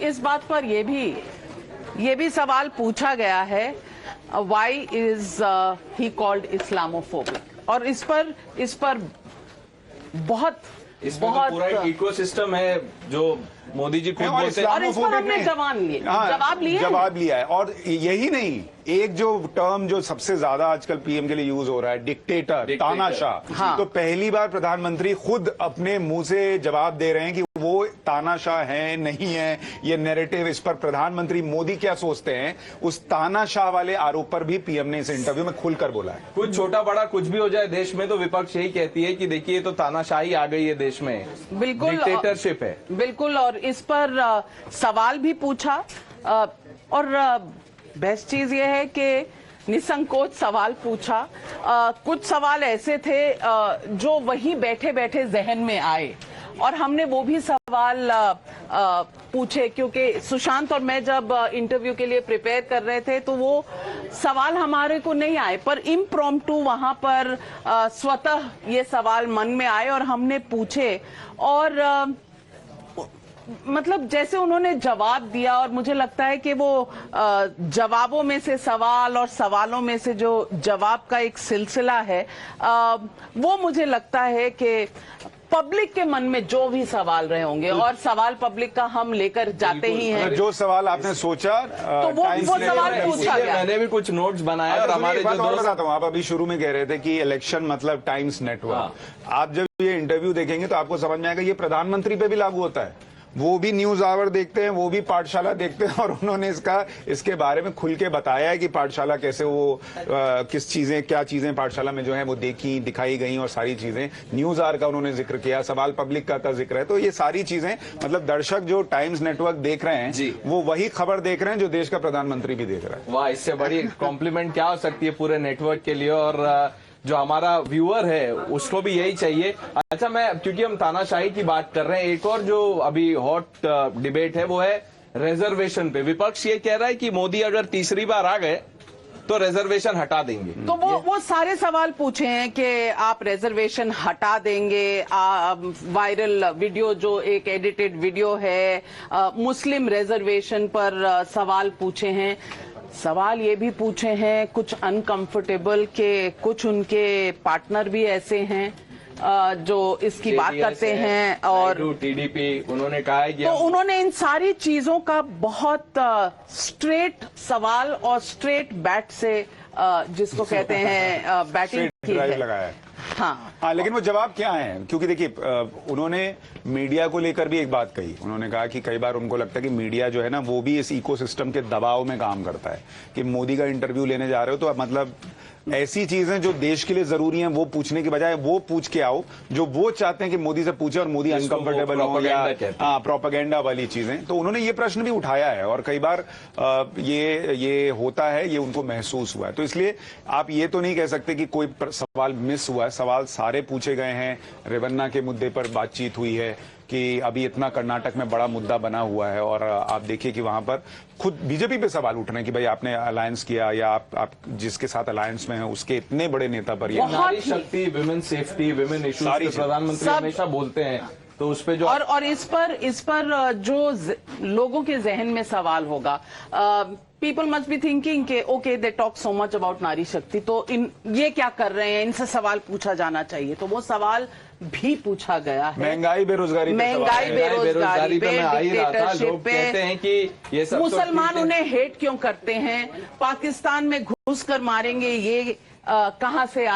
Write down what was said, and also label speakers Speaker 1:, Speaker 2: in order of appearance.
Speaker 1: इस बात पर ये भी सवाल पूछा गया है, why is he called Islamophobic, और इस पर बहुत
Speaker 2: पूरा एक इकोसिस्टम है जो मोदी जी खुद बोलते हैं,
Speaker 1: और इस पर हमने जवाब लिया है।
Speaker 3: और यही नहीं, एक जो टर्म जो सबसे ज्यादा आजकल पीएम के लिए यूज हो रहा है, डिक्टेटर, तानाशाह।
Speaker 1: हाँ।
Speaker 3: तो पहली बार प्रधानमंत्री खुद अपने मुंह से जवाब दे रहे हैं कि वो तानाशाह है नहीं है। ये नैरेटिव, इस पर प्रधानमंत्री मोदी क्या सोचते हैं, उस तानाशाह वाले आरोप पर भी पीएम ने इस इंटरव्यू में खुलकर बोला है।
Speaker 2: कुछ छोटा बड़ा कुछ भी हो जाए देश में तो विपक्ष यही कहती है कि देखिए तो तानाशाही आ गई है देश में,
Speaker 1: बिल्कुल
Speaker 2: डिक्टेटरशिप है।
Speaker 1: बिल्कुल, और इस पर सवाल भी पूछा, और बेस्ट चीज ये है कि निसंकोच सवाल पूछा। कुछ सवाल ऐसे थे जो वहीं बैठे बैठे जहन में आए, और हमने वो भी सवाल पूछे, क्योंकि सुशांत और मैं जब इंटरव्यू के लिए प्रिपेयर कर रहे थे तो वो सवाल हमारे को नहीं आए, पर इम्प्रॉम्प्टू वहां पर स्वतः ये सवाल मन में आए और हमने पूछे। और मतलब जैसे उन्होंने जवाब दिया, और मुझे लगता है कि वो जवाबों में से सवाल और सवालों में से जो जवाब का एक सिलसिला है, वो मुझे लगता है कि पब्लिक के मन में जो भी सवाल रहे होंगे, और सवाल पब्लिक का हम लेकर जाते ही हैं।
Speaker 3: जो सवाल आपने सोचा
Speaker 1: तो वो सवाल पूछा गया।
Speaker 2: मैंने भी कुछ नोट्स बनाए, और हमारे जो दोस्त,
Speaker 3: बताता हूँ, आप अभी शुरू में कह रहे थे कि इलेक्शन मतलब टाइम्स नेटवर्क। आप जब ये इंटरव्यू देखेंगे तो आपको समझ में आएगा ये प्रधानमंत्री पे भी लागू होता है। वो भी न्यूज आवर देखते हैं, वो भी पाठशाला देखते हैं, और उन्होंने इसके बारे में खुल के बताया है कि पाठशाला कैसे वो क्या चीजें पाठशाला में जो है वो दिखाई गई, और सारी चीजें न्यूज आवर का उन्होंने जिक्र किया, सवाल पब्लिक का जिक्र है। तो ये सारी चीजें मतलब दर्शक जो टाइम्स नेटवर्क देख रहे हैं वो वही खबर देख रहे हैं जो देश का प्रधानमंत्री भी देख रहा है।
Speaker 2: वाह, इससे बड़ी कॉम्प्लीमेंट क्या हो सकती है पूरे नेटवर्क के लिए, और जो हमारा व्यूअर है उसको भी यही चाहिए। अच्छा, क्योंकि हम तानाशाही की बात कर रहे हैं, एक और जो अभी हॉट डिबेट है वो है रिजर्वेशन पे। विपक्ष ये कह रहा है कि मोदी अगर तीसरी बार आ गए तो रिजर्वेशन हटा देंगे।
Speaker 1: तो वो सारे सवाल पूछे हैं कि आप रिजर्वेशन हटा देंगे। वायरल वीडियो जो एक एडिटेड वीडियो है, मुस्लिम रिजर्वेशन पर सवाल पूछे हैं। सवाल ये भी पूछे हैं कुछ अनकंफर्टेबल के, कुछ उनके पार्टनर भी ऐसे हैं जो इसकी बात करते हैं, और
Speaker 2: टीडीपी उन्होंने कहा है कि
Speaker 1: तो उन्होंने इन सारी चीजों का बहुत स्ट्रेट सवाल और स्ट्रेट बैट से जिसको कहते हैं बैटिंग की है।
Speaker 3: लगाया है।
Speaker 1: हाँ,
Speaker 3: लेकिन वो जवाब क्या है, क्योंकि देखिए उन्होंने मीडिया को लेकर भी एक बात कही। उन्होंने कहा कि कई बार उनको लगता है कि मीडिया जो है ना वो भी इस इकोसिस्टम के दबाव में काम करता है, कि मोदी का इंटरव्यू लेने जा रहे हो तो मतलब ऐसी चीजें जो देश के लिए जरूरी हैं वो पूछने की बजाय वो पूछ के आओ जो वो चाहते हैं कि मोदी से पूछे, और मोदी अनकंफर्टेबल हो या प्रोपेगेंडा वाली चीजें। तो उन्होंने ये प्रश्न भी उठाया है, और कई बार ये होता है, ये उनको महसूस हुआ है। तो इसलिए आप ये तो नहीं कह सकते कि कोई सवाल मिस हुआ है। सवाल सारे पूछे गए हैं। रेवन्ना के मुद्दे पर बातचीत हुई है कि अभी इतना कर्नाटक में बड़ा मुद्दा बना हुआ है, और आप देखिए कि वहां पर खुद बीजेपी पे सवाल उठ रहे हैं कि भाई आपने अलायंस किया, या आप जिसके साथ अलायंस में हैं उसके इतने बड़े नेता पर ये
Speaker 2: नारी शक्ति, विमेन सेफ्टी, विमेन इश्यूज प्रधानमंत्री हमेशा बोलते हैं, तो उस पे जो
Speaker 1: और इस पर जो लोगों के जहन में सवाल होगा, पीपल मस्ट बी थिंकिंग के okay they talk so much about नारी शक्ति, तो ये क्या कर रहे हैं, इनसे सवाल पूछा जाना चाहिए। तो वो सवाल भी पूछा गया है।
Speaker 3: महंगाई बेरोजगारी
Speaker 2: पे डिक्टेटरशिप पे
Speaker 1: कहते हैं कि ये सब मुसलमान उन्हें हेट क्यों करते हैं, पाकिस्तान में घुस कर मारेंगे, ये कहां से आया।